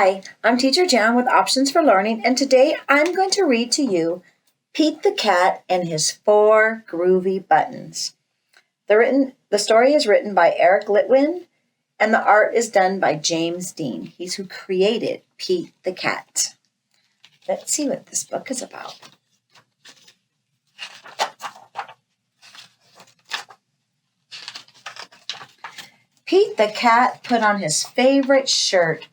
Hi, I'm Teacher Jan with Options for Learning, and today I'm going to read to you Pete the Cat and His 4 Groovy Buttons. The story is written by Eric Litwin, and the art is done by James Dean. He's who created Pete the Cat. Let's see what this book is about. Pete the Cat put on his favorite shirt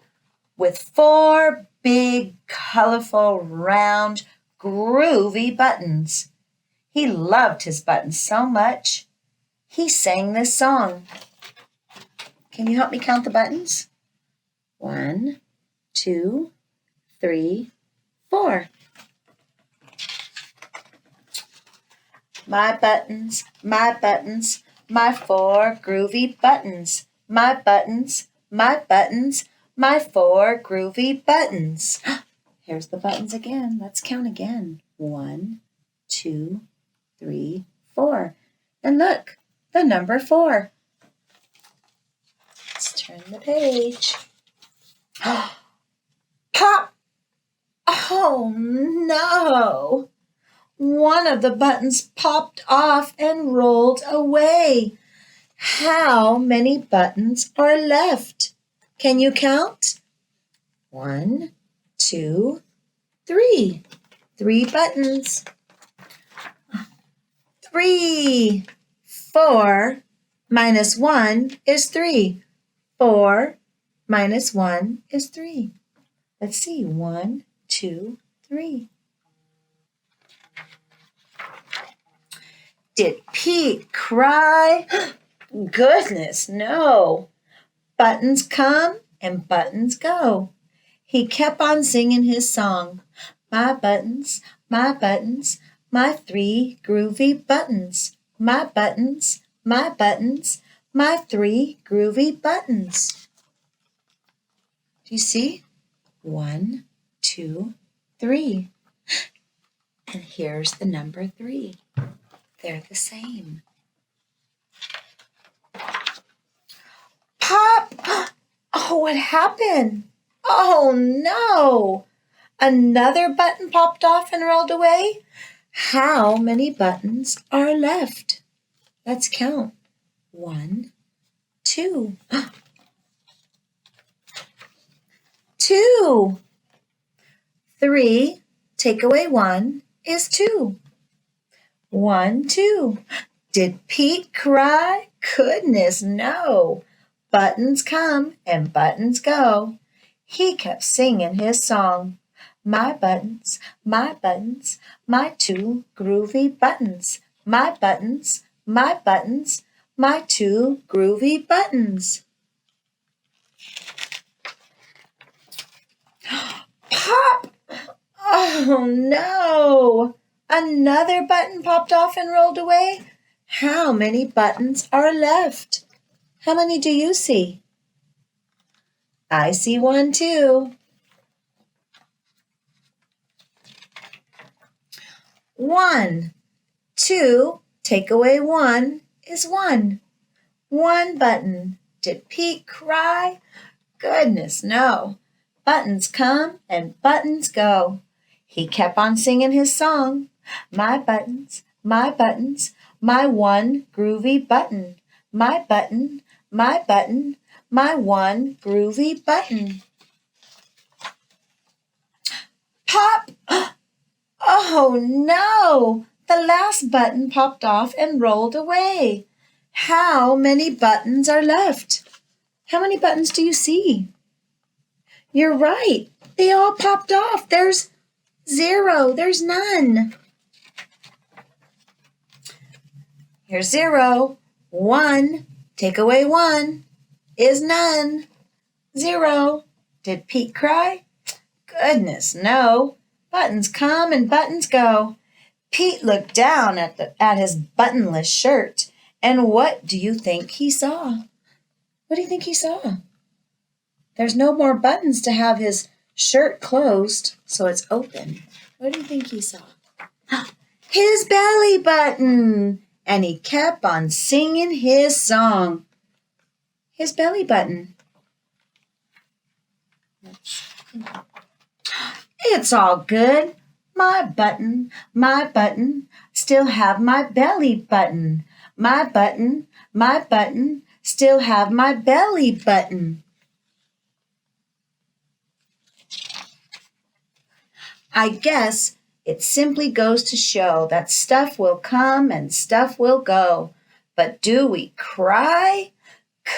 with 4 big, colorful, round, groovy buttons. He loved his buttons so much, he sang this song. Can you help me count the buttons? 1, 2, 3, 4. My buttons, my 4 groovy buttons. My buttons, my 4 groovy buttons. Here's the buttons again. Let's count again. 1, 2, 3, 4. And look, the number 4. Let's turn the page. Pop! Oh no! One of the buttons popped off and rolled away. How many buttons are left? Can you count? 1, 2, 3. 3 buttons. 3. 4 minus 1 is 3. 4 minus 1 is 3. Let's see. 1, 2, 3. Did Pete cry? Goodness, no. Buttons come and buttons go. He kept on singing his song. My buttons, my 3 groovy buttons. My buttons, my 3 groovy buttons. Do you see? 1, 2, 3. And here's the number 3. They're the same. Pop! Oh, what happened? Oh, no! Another button popped off and rolled away? How many buttons are left? Let's count. 1, 2. 2. 3 take away 1 is 2. 1, 2. Did Pete cry? Goodness, no. Buttons come and buttons go. He kept singing his song. My buttons, my 2 groovy buttons. My buttons, my 2 groovy buttons. Pop! Oh, no. Another button popped off and rolled away. How many buttons are left? How many do you see? I see 1 too. 1, 2, take away 1 is 1. 1 button. Did Pete cry? Goodness, no. Buttons come and buttons go. He kept on singing his song. My buttons, my 1 groovy button. My button, my 1 groovy button. Pop! Oh no! The last button popped off and rolled away. How many buttons are left? How many buttons do you see? You're right. They all popped off. There's 0. There's none. Here's 0. 1. Take away 1 is none. 0. Did Pete cry? Goodness, no. Buttons come and buttons go. Pete looked down at his buttonless shirt, and what do you think he saw? What do you think he saw? There's no more buttons to have his shirt closed, so it's open. What do you think he saw? His belly button! And he kept on singing his song. His belly button. Let's It's all good. My button, still have my belly button. My button, still have my belly button. I guess it simply goes to show that stuff will come and stuff will go. But do we cry?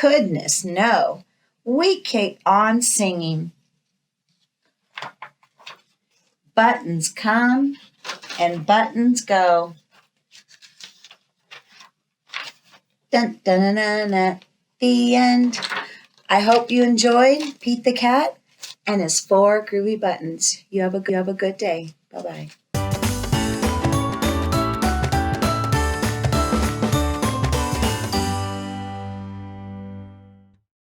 Goodness, no. We keep on singing. Buttons come and buttons go. Dun, dun, dun, dun, dun. The end. I hope you enjoyed Pete the Cat and his 4 groovy buttons. You have a good day. Bye-bye.